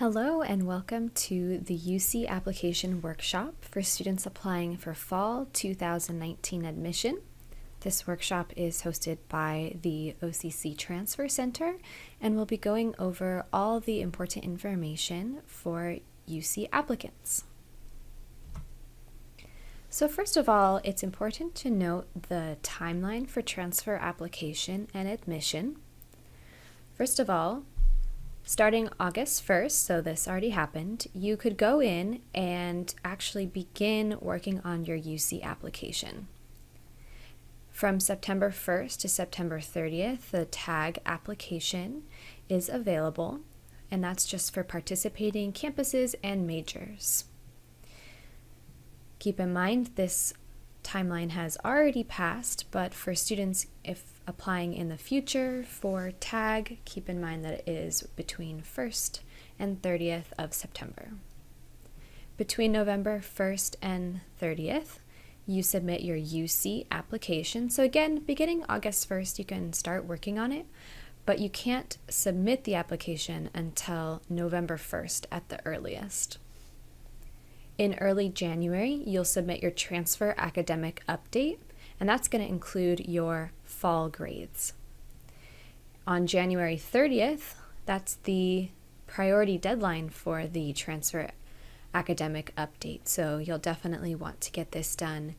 Hello and welcome to the UC Application Workshop for students applying for Fall 2019 admission. This workshop is hosted by the OCC Transfer Center and we'll be going over all the important information for UC applicants. So first of all, it's important to note the timeline for transfer application and admission. First of all, starting August 1st, so this already happened, you could go in and actually begin working on your UC application. From September 1st to September 30th, the tag application is available, and that's just for participating campuses and majors. Keep in mind this timeline has already passed, but for students if applying in the future for tag, keep in mind that it is between 1st and 30th of September. Between November 1st and 30th, you submit your UC application. So again, beginning August 1st, you can start working on it, but you can't submit the application until November 1st at the earliest. In early January, you'll submit your transfer academic update, and that's going to include your fall grades. On January 30th, that's the priority deadline for the transfer academic update, so you'll definitely want to get this done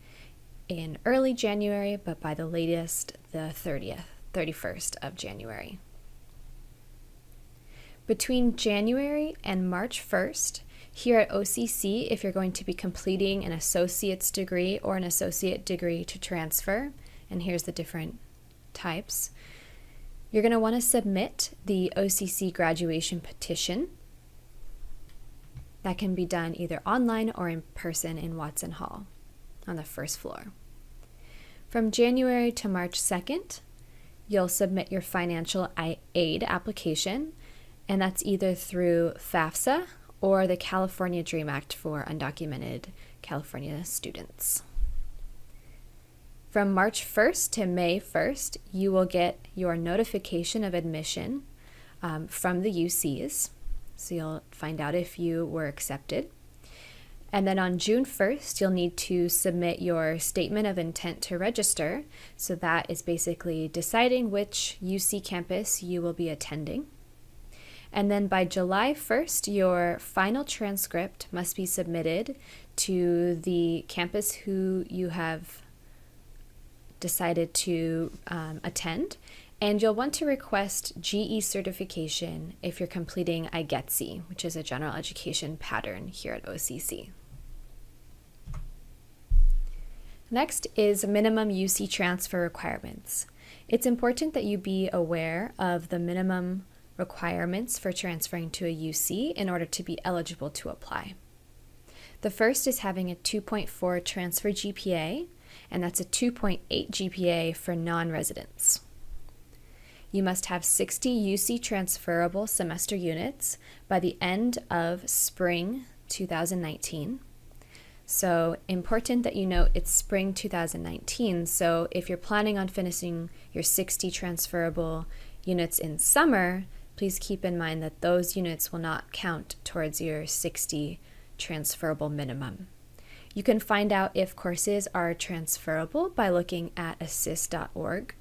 in early January, but by the latest, the 31st of January. Between January and March 1st, here at OCC, if you're going to be completing an associate's degree or an associate degree to transfer, and here's the different types, you're going to want to submit the OCC graduation petition. That can be done either online or in person in Watson Hall on the first floor. From January to March 2nd, you'll submit your financial aid application, and that's either through FAFSA or the California Dream Act for undocumented California students. From March 1st to May 1st, you will get your notification of admission from the UCs, so you'll find out if you were accepted. And then on June 1st, you'll need to submit your statement of intent to register, so that is basically deciding which UC campus you will be attending. And then by July 1st, your final transcript must be submitted to the campus who you have decided to attend. And you'll want to request GE certification if you're completing IGETC, which is a general education pattern here at OCC. Next is minimum UC transfer requirements. It's important that you be aware of the minimum requirements for transferring to a UC in order to be eligible to apply. The first is having a 2.4 transfer GPA, and that's a 2.8 GPA for non-residents. You must have 60 UC transferable semester units by the end of spring 2019. So important that you note it's spring 2019, so if you're planning on finishing your 60 transferable units in summer, please keep in mind that those units will not count towards your 60 transferable minimum. You can find out if courses are transferable by looking at assist.org.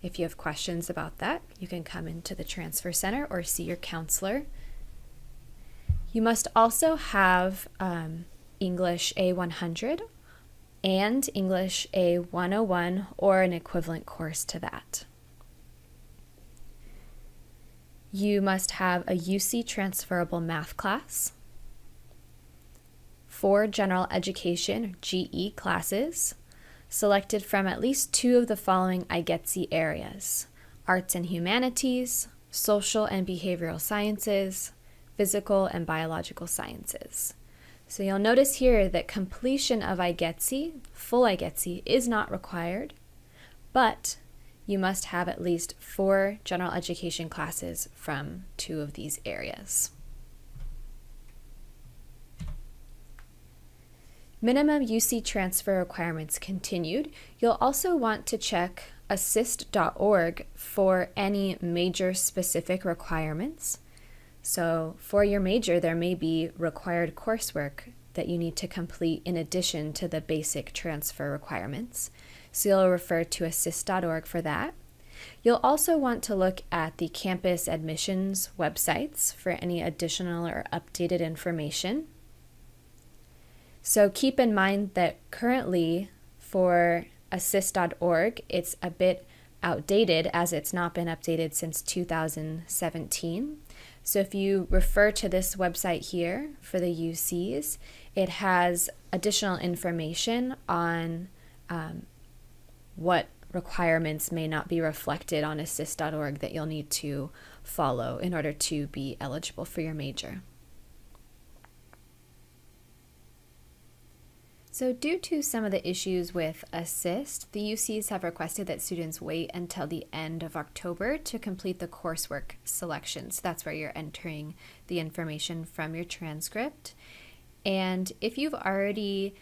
If you have questions about that, you can come into the Transfer Center or see your counselor. You must also have English A100 and English A101 or an equivalent course to that. You must have a UC transferable math class, 4 general education GE classes, selected from at least 2 of the following IGETC areas: arts and humanities, social and behavioral sciences, physical and biological sciences. So you'll notice here that completion of IGETC, full IGETC, is not required, but you must have at least 4 general education classes from 2 of these areas. Minimum UC transfer requirements continued. You'll also want to check assist.org for any major specific requirements. So for your major, there may be required coursework that you need to complete in addition to the basic transfer requirements. So you'll refer to assist.org for that. You'll also want to look at the campus admissions websites for any additional or updated information. So keep in mind that currently for assist.org, it's a bit outdated as it's not been updated since 2017. So if you refer to this website here for the UCs, it has additional information on what requirements may not be reflected on assist.org that you'll need to follow in order to be eligible for your major. So due to some of the issues with Assist, the UCs have requested that students wait until the end of October to complete the coursework selections. That's where you're entering the information from your transcript. And if you've already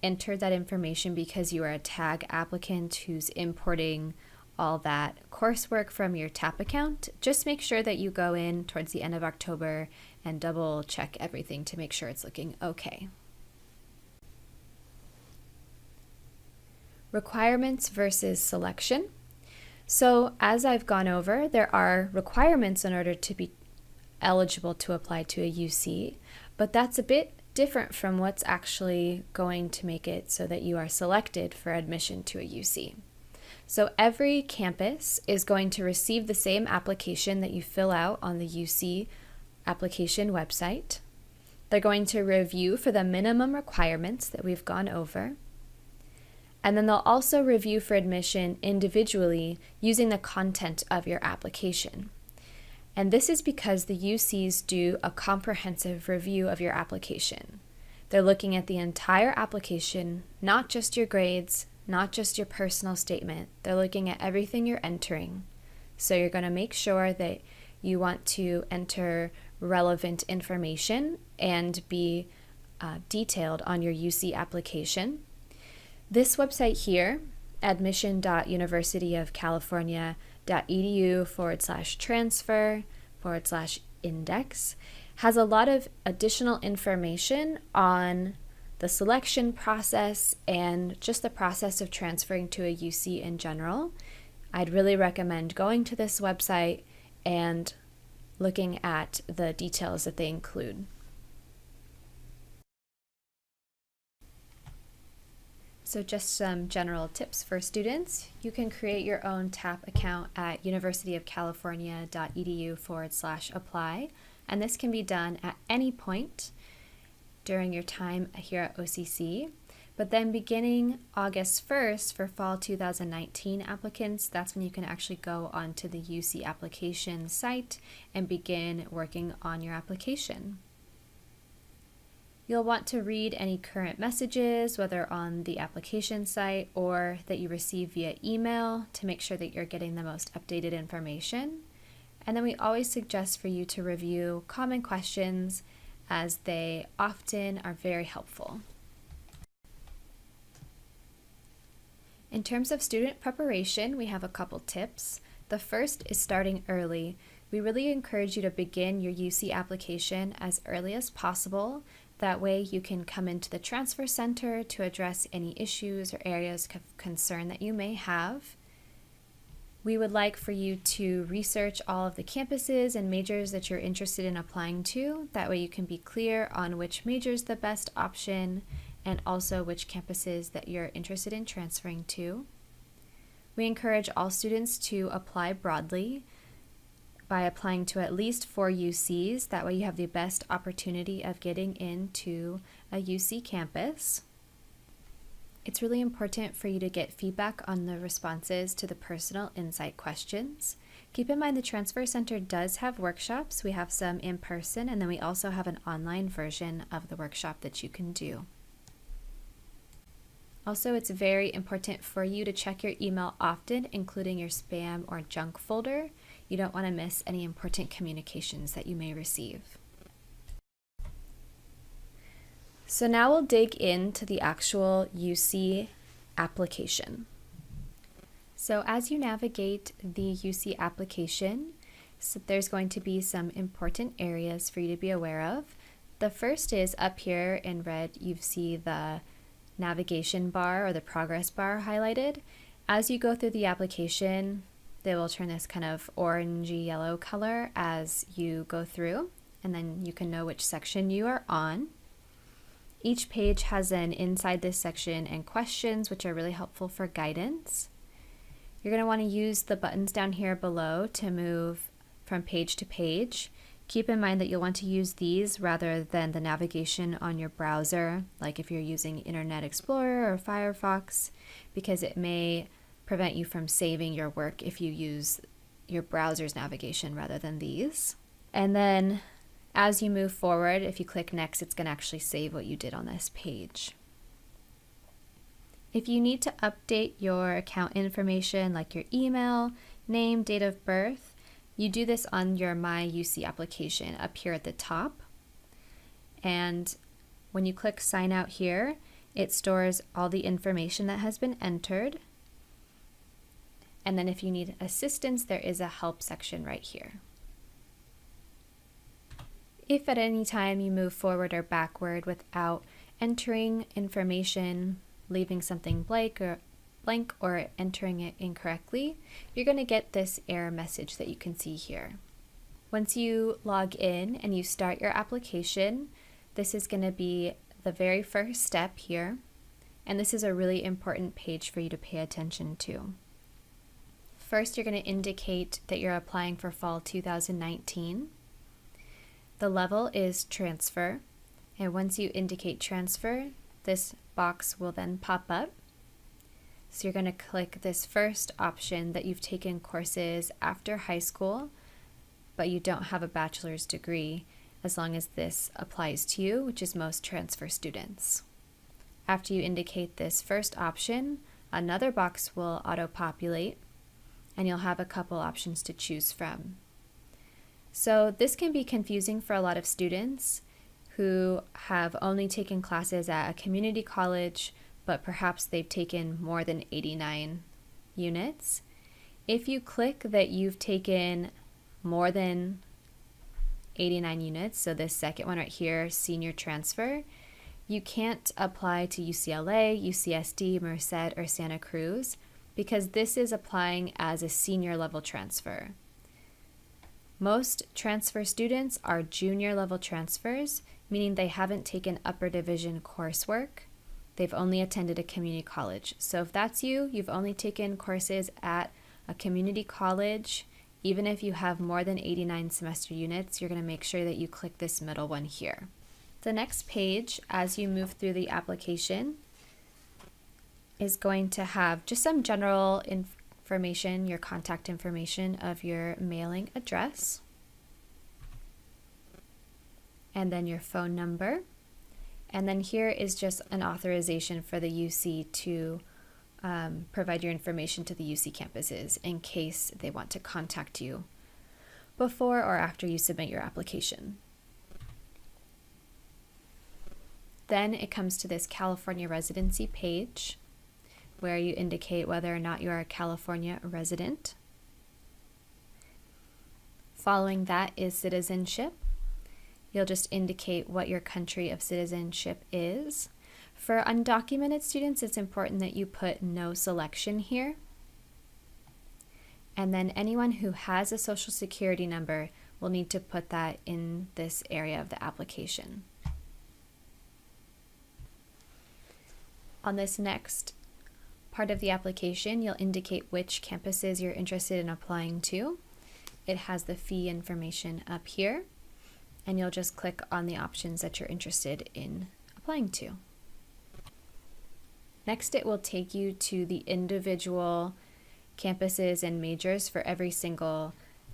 entered that information because you are a tag applicant who's importing all that coursework from your TAP account, just make sure that you go in towards the end of October and double check everything to make sure it's looking okay. Requirements versus selection. So as I've gone over, there are requirements in order to be eligible to apply to a UC, but that's a bit different from what's actually going to make it so that you are selected for admission to a UC. So every campus is going to receive the same application that you fill out on the UC application website. They're going to review for the minimum requirements that we've gone over. And then they'll also review for admission individually using the content of your application. And this is because the UCs do a comprehensive review of your application. They're looking at the entire application, not just your grades, not just your personal statement. They're looking at everything you're entering. So you're going to make sure that you want to enter relevant information and be detailed on your UC application. This website here, admission.universityofcalifornia.edu/transfer/index, has a lot of additional information on the selection process and just the process of transferring to a UC in general. I'd really recommend going to this website and looking at the details that they include. So just some general tips for students. You can create your own TAP account at universityofcalifornia.edu/apply, and this can be done at any point during your time here at OCC. But then beginning August 1st for fall 2019 applicants, that's when you can actually go onto the UC application site and begin working on your application. You'll want to read any current messages, whether on the application site or that you receive via email, to make sure that you're getting the most updated information. And then we always suggest for you to review common questions, as they often are very helpful. In terms of student preparation, we have a couple tips. The first is starting early. We really encourage you to begin your UC application as early as possible. That way you can come into the transfer center to address any issues or areas of concern that you may have. We would like for you to research all of the campuses and majors that you're interested in applying to. That way you can be clear on which major is the best option and also which campuses that you're interested in transferring to. We encourage all students to apply broadly by applying to at least 4 UCs. That way you have the best opportunity of getting into a UC campus. It's really important for you to get feedback on the responses to the personal insight questions. Keep in mind the Transfer Center does have workshops. We have some in person, and then we also have an online version of the workshop that you can do. Also, it's very important for you to check your email often, including your spam or junk folder. You don't want to miss any important communications that you may receive. So now we'll dig into the actual UC application. So as you navigate the UC application, So there's going to be some important areas for you to be aware of. The first is up here in red, you see the navigation bar or the progress bar highlighted. As you go through the application, they will turn this kind of orangey yellow color as you go through, and then you can know which section you are on. Each page has an inside this section and questions, which are really helpful for guidance. You're going to want to use the buttons down here below to move from page to page. Keep in mind that you'll want to use these rather than the navigation on your browser, like if you're using Internet Explorer or Firefox, because it may prevent you from saving your work if you use your browser's navigation rather than these. And then as you move forward, if you click next, it's going to actually save what you did on this page. If you need to update your account information like your email, name, date of birth, you do this on your My UC application up here at the top. And when you click sign out here, it stores all the information that has been entered. And then if you need assistance, there is a help section right here. If at any time you move forward or backward without entering information, leaving something blank or entering it incorrectly, you're going to get this error message that you can see here. Once you log in and you start your application, this is going to be the very first step here, and this is a really important page for you to pay attention to. First, you're going to indicate that you're applying for fall 2019. The level is transfer, and once you indicate transfer, this box will then pop up. So you're going to click this first option that you've taken courses after high school, but you don't have a bachelor's degree, as long as this applies to you, which is most transfer students. After you indicate this first option, another box will auto-populate, and you'll have a couple options to choose from. So this can be confusing for a lot of students who have only taken classes at a community college, but perhaps they've taken more than 89 units. If you click that you've taken more than 89 units, so this second one right here, senior transfer, you can't apply to UCLA, UCSD, Merced, or Santa Cruz, because this is applying as a senior level transfer. Most transfer students are junior level transfers, meaning they haven't taken upper division coursework. They've only attended a community college. So if that's you, you've only taken courses at a community college, even if you have more than 89 semester units, you're going to make sure that you click this middle one here. The next page, as you move through the application, is going to have just some general information, your contact information of your mailing address, and then your phone number. And then here is just an authorization for the UC to provide your information to the UC campuses in case they want to contact you before or after you submit your application. Then it comes to this California residency page where you indicate whether or not you are a California resident. Following that is citizenship. You'll just indicate what your country of citizenship is. For undocumented students, it's important that you put no selection here. And then anyone who has a social security number will need to put that in this area of the application. On this next part of the application, you'll indicate which campuses you're interested in applying to. It has the fee information up here, and you'll just click on the options that you're interested in applying to. Next, it will take you to the individual campuses and majors for every single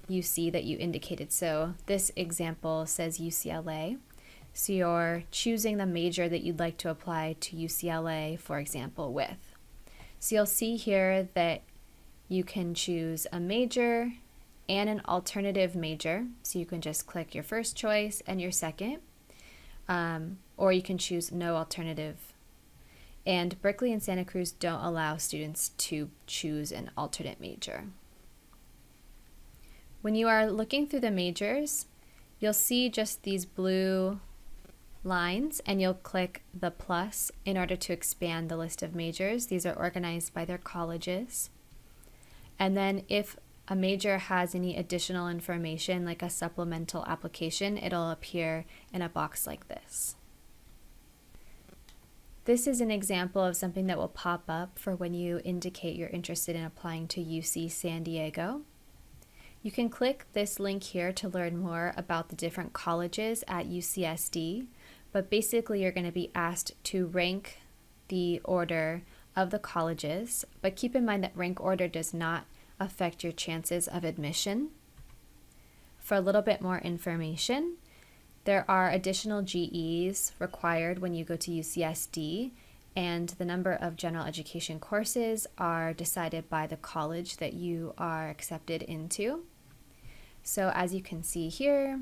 UC that you indicated. So this example says UCLA. So you're choosing the major that you'd like to apply to UCLA, for example, with. So you'll see here that you can choose a major and an alternative major. So you can just click your first choice and your second, or you can choose no alternative. And Berkeley and Santa Cruz don't allow students to choose an alternate major. When you are looking through the majors, you'll see just these blue lines, and you'll click the plus in order to expand the list of majors. These are organized by their colleges. And then if a major has any additional information, like a supplemental application, it'll appear in a box like this. This is an example of something that will pop up for when you indicate you're interested in applying to UC San Diego. You can click this link here to learn more about the different colleges at UCSD, but basically you're going to be asked to rank the order of the colleges, but keep in mind that rank order does not affect your chances of admission. For a little bit more information, there are additional GEs required when you go to UCSD, and the number of general education courses are decided by the college that you are accepted into. So as you can see here,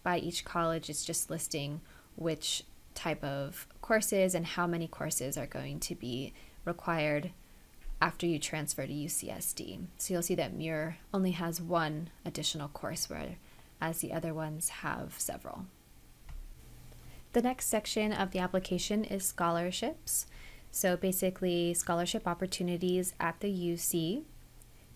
by each college, it's just listing which type of courses and how many courses are going to be required after you transfer to UCSD. So you'll see that Muir only has one additional course, whereas the other ones have several. The next section of the application is scholarships. So basically scholarship opportunities at the UC.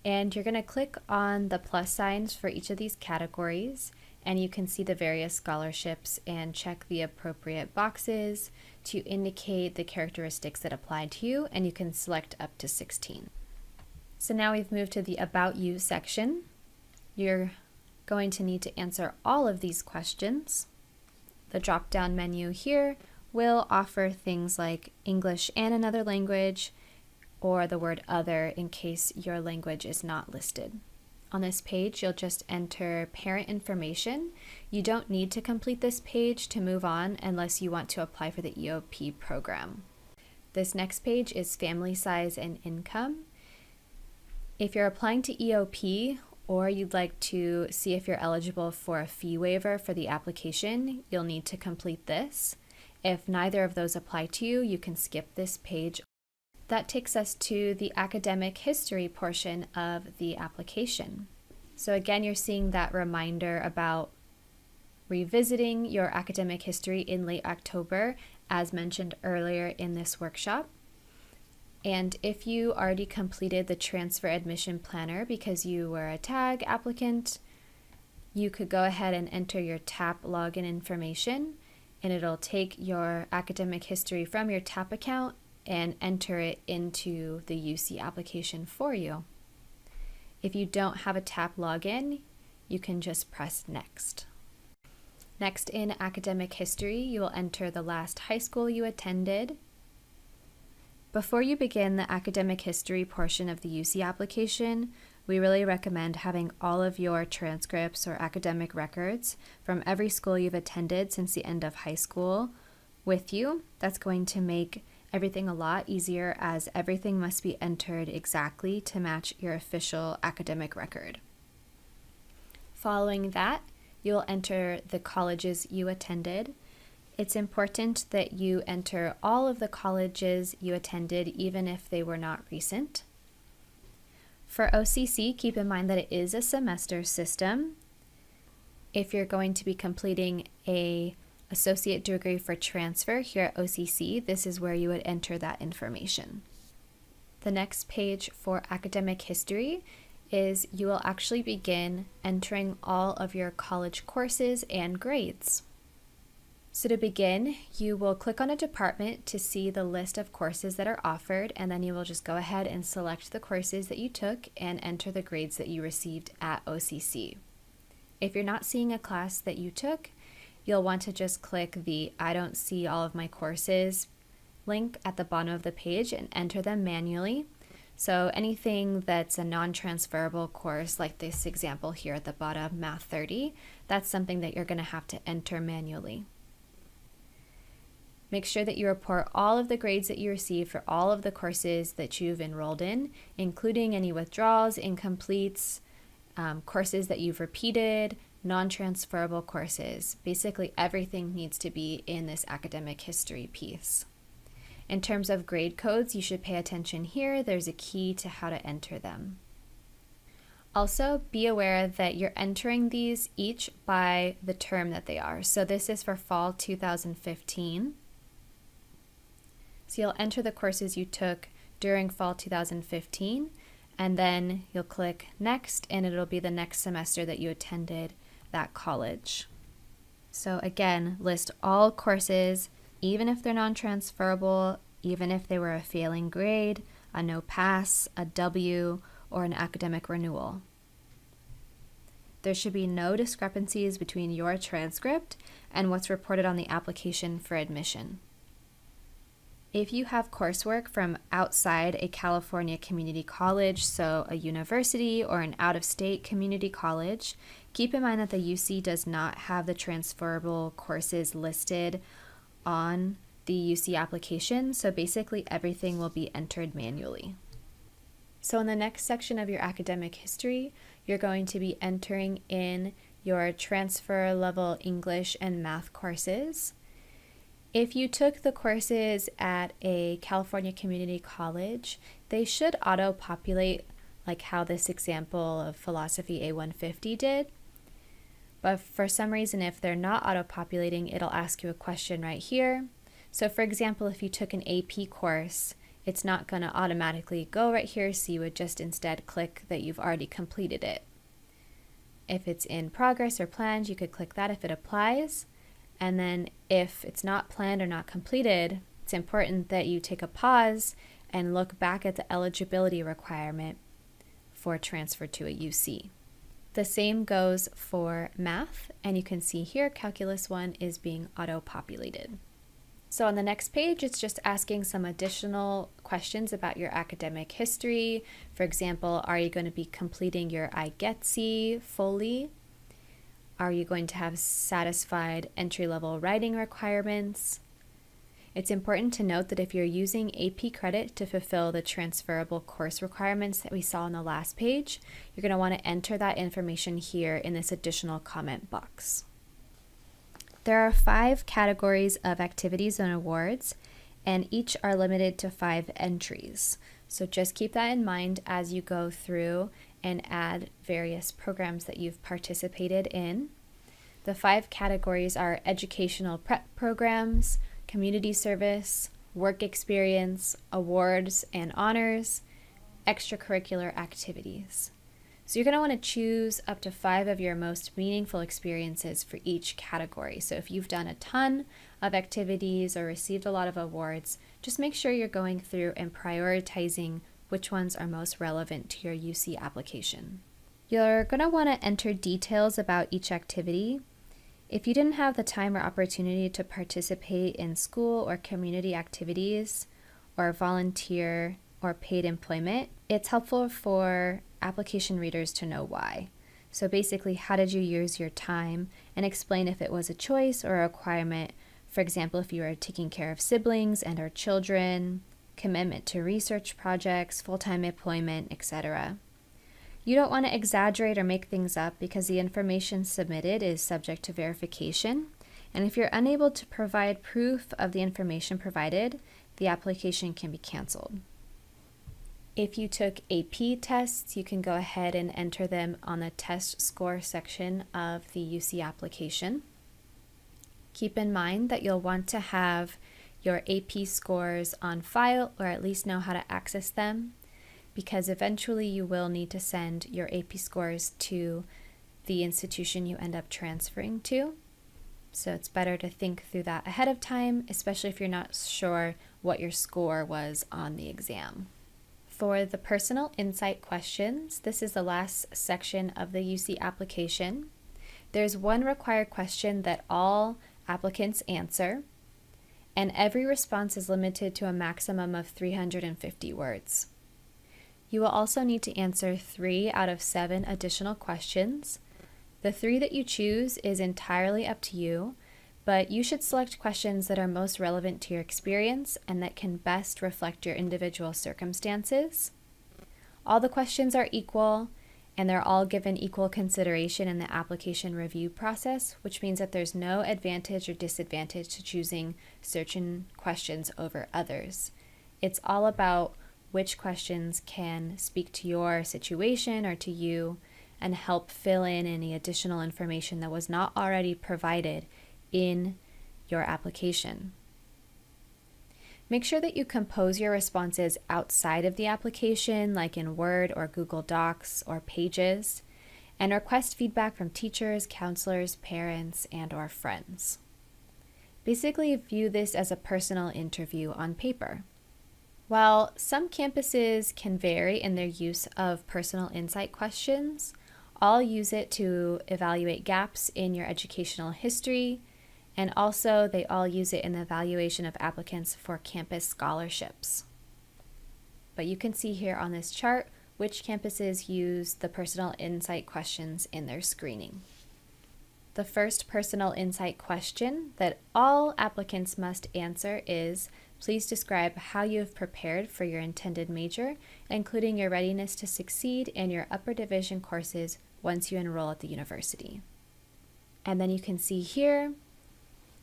And you're going to click on the plus signs for each of these categories, and you can see the various scholarships and check the appropriate boxes to indicate the characteristics that apply to you, and you can select up to 16. So now we've moved to the About You section. You're going to need to answer all of these questions. The drop-down menu here will offer things like English and another language, or the word other in case your language is not listed. On this page, you'll just enter parent information. You don't need to complete this page to move on unless you want to apply for the EOP program. This next page is family size and income. If you're applying to EOP, or you'd like to see if you're eligible for a fee waiver for the application, you'll need to complete this. If neither of those apply to you, you can skip this page. That takes us to the academic history portion of the application. So again, you're seeing that reminder about revisiting your academic history in late October, as mentioned earlier in this workshop. And if you already completed the transfer admission planner because you were a TAG applicant, you could go ahead and enter your TAP login information, and it'll take your academic history from your TAP account and enter it into the UC application for you. If you don't have a TAP login, you can just press Next. Next, in academic history, you will enter the last high school you attended. Before you begin the academic history portion of the UC application, we really recommend having all of your transcripts or academic records from every school you've attended since the end of high school with you. That's going to make everything a lot easier, as everything must be entered exactly to match your official academic record. Following that, you'll enter the colleges you attended. It's important that you enter all of the colleges you attended, even if they were not recent. For OCC, keep in mind that it is a semester system. If you're going to be completing an associate degree for transfer here at OCC, this is where you would enter that information. The next page for academic history is you will actually begin entering all of your college courses and grades. So to begin, you will click on a department to see the list of courses that are offered, and then you will just go ahead and select the courses that you took and enter the grades that you received at OCC. If you're not seeing a class that you took, you'll want to just click the I don't see all of my courses link at the bottom of the page and enter them manually. So anything that's a non-transferable course, like this example here at the bottom, Math 30, that's something that you're going to have to enter manually. Make sure that you report all of the grades that you receive for all of the courses that you've enrolled in, including any withdrawals, incompletes, courses that you've repeated, non-transferable courses. Basically, everything needs to be in this academic history piece. In terms of grade codes, you should pay attention here. There's a key to how to enter them. Also, be aware that you're entering these each by the term that they are. So this is for fall 2015. So you'll enter the courses you took during fall 2015, and then you'll click next, and it'll be the next semester that you attended that college. So again, list all courses, even if they're non-transferable, even if they were a failing grade, a no pass, a W, or an academic renewal. There should be no discrepancies between your transcript and what's reported on the application for admission. If you have coursework from outside a California community college, so a university or an out-of-state community college, keep in mind that the UC does not have the transferable courses listed on the UC application, so basically everything will be entered manually. So in the next section of your academic history, you're going to be entering in your transfer level English and math courses. If you took the courses at a California community college, they should auto-populate like how this example of Philosophy A150 did. But for some reason, if they're not auto-populating, it'll ask you a question right here. So for example, if you took an AP course, it's not going to automatically go right here, so you would just instead click that you've already completed it. If it's in progress or planned, you could click that if it applies. And then if it's not planned or not completed, it's important that you take a pause and look back at the eligibility requirement for transfer to a UC. The same goes for math, and you can see here Calculus 1 is being auto-populated. So on the next page, it's just asking some additional questions about your academic history. For example, are you going to be completing your IGETC fully? Are you going to have satisfied entry-level writing requirements? It's important to note that if you're using AP credit to fulfill the transferable course requirements that we saw on the last page, you're going to want to enter that information here in this additional comment box. There are 5 categories of activities and awards, and each are limited to 5 entries. So just keep that in mind as you go through and add various programs that you've participated in. The 5 categories are educational prep programs, community service, work experience, awards and honors, extracurricular activities. So you're going to want to choose up to 5 of your most meaningful experiences for each category. So if you've done a ton of activities or received a lot of awards, just make sure you're going through and prioritizing which ones are most relevant to your UC application. You're going to want to enter details about each activity. If you didn't have the time or opportunity to participate in school or community activities or volunteer or paid employment, it's helpful for application readers to know why. So basically, how did you use your time, and explain if it was a choice or a requirement. For example, if you are taking care of siblings and or children, commitment to research projects, full-time employment, etc. You don't want to exaggerate or make things up because the information submitted is subject to verification. And if you're unable to provide proof of the information provided, the application can be canceled. If you took AP tests, you can go ahead and enter them on the test score section of the UC application. Keep in mind that you'll want to have your AP scores on file, or at least know how to access them, because eventually you will need to send your AP scores to the institution you end up transferring to. So it's better to think through that ahead of time, especially if you're not sure what your score was on the exam. For the personal insight questions, this is the last section of the UC application. There's one required question that all applicants answer, and every response is limited to a maximum of 350 words. You will also need to answer 3 out of 7 additional questions. The 3 that you choose is entirely up to you, but you should select questions that are most relevant to your experience and that can best reflect your individual circumstances. All the questions are equal, and they're all given equal consideration in the application review process, which means that there's no advantage or disadvantage to choosing certain questions over others. It's all about which questions can speak to your situation or to you and help fill in any additional information that was not already provided in your application. Make sure that you compose your responses outside of the application, like in Word or Google Docs or Pages, and request feedback from teachers, counselors, parents, and/or friends. Basically, view this as a personal interview on paper. While some campuses can vary in their use of personal insight questions, all use it to evaluate gaps in your educational history, and also they all use it in the evaluation of applicants for campus scholarships. But you can see here on this chart which campuses use the personal insight questions in their screening. The first personal insight question that all applicants must answer is, please describe how you have prepared for your intended major, including your readiness to succeed in your upper division courses once you enroll at the university. And then you can see here,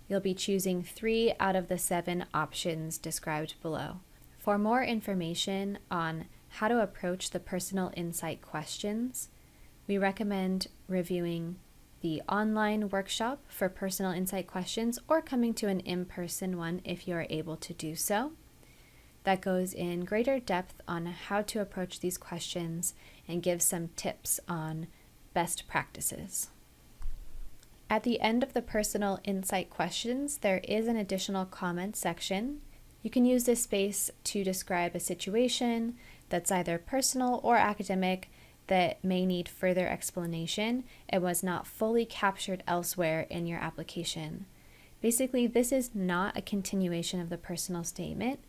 you'll be choosing 3 out of the 7 options described below. For more information on how to approach the personal insight questions, we recommend reviewing the online workshop for personal insight questions or coming to an in-person one if you are able to do so. That goes in greater depth on how to approach these questions and gives some tips on best practices. At the end of the personal insight questions, there is an additional comment section. You can use this space to describe a situation that's either personal or academic that may need further explanation and was not fully captured elsewhere in your application. Basically, this is not a continuation of the personal statement.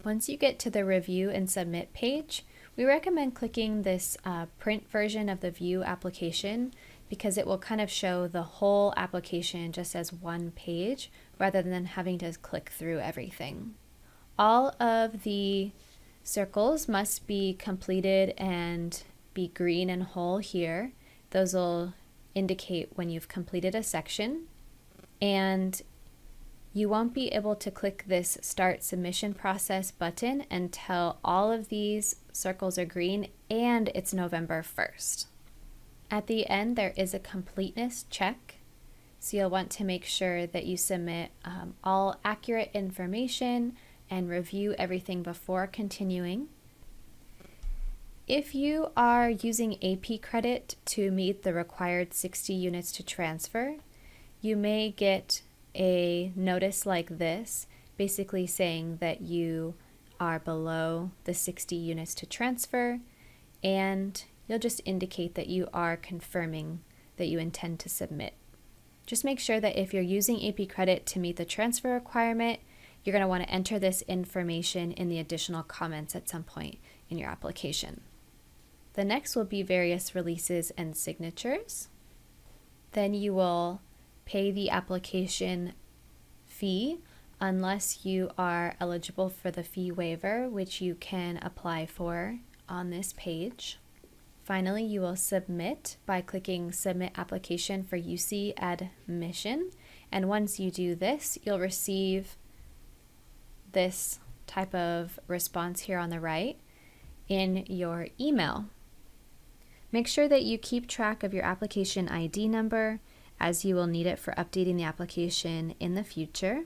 Once you get to the review and submit page, we recommend clicking this print version of the view application because it will kind of show the whole application just as one page rather than having to click through everything. All of the circles must be completed and be green and whole here. Those will indicate when you've completed a section, and you won't be able to click this Start Submission Process button until all of these circles are green and it's November 1st. At the end, there is a completeness check, so you'll want to make sure that you submit all accurate information and review everything before continuing. If you are using AP credit to meet the required 60 units to transfer, you may get a notice like this, basically saying that you are below the 60 units to transfer, and you'll just indicate that you are confirming that you intend to submit. Just make sure that if you're using AP credit to meet the transfer requirement, you're going to want to enter this information in the additional comments at some point in your application. The next will be various releases and signatures. Then you will pay the application fee unless you are eligible for the fee waiver, which you can apply for on this page. Finally, you will submit by clicking Submit Application for UC Admission. And once you do this, you'll receive this type of response here on the right in your email. Make sure that you keep track of your application ID number, as you will need it for updating the application in the future.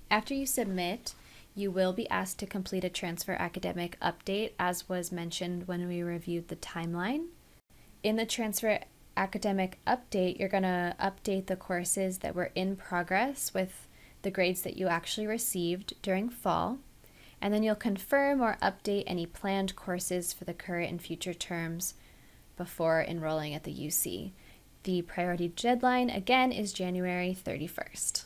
After you submit, you will be asked to complete a transfer academic update, as was mentioned when we reviewed the timeline. In the transfer academic update, you're going to update the courses that were in progress with the grades that you actually received during fall, and then you'll confirm or update any planned courses for the current and future terms before enrolling at the UC. The priority deadline, again, is January 31st.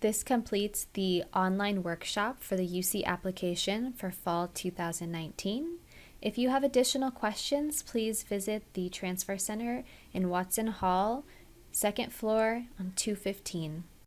This completes the online workshop for the UC application for fall 2019. If you have additional questions, please visit the Transfer Center in Watson Hall, 2nd floor on 215.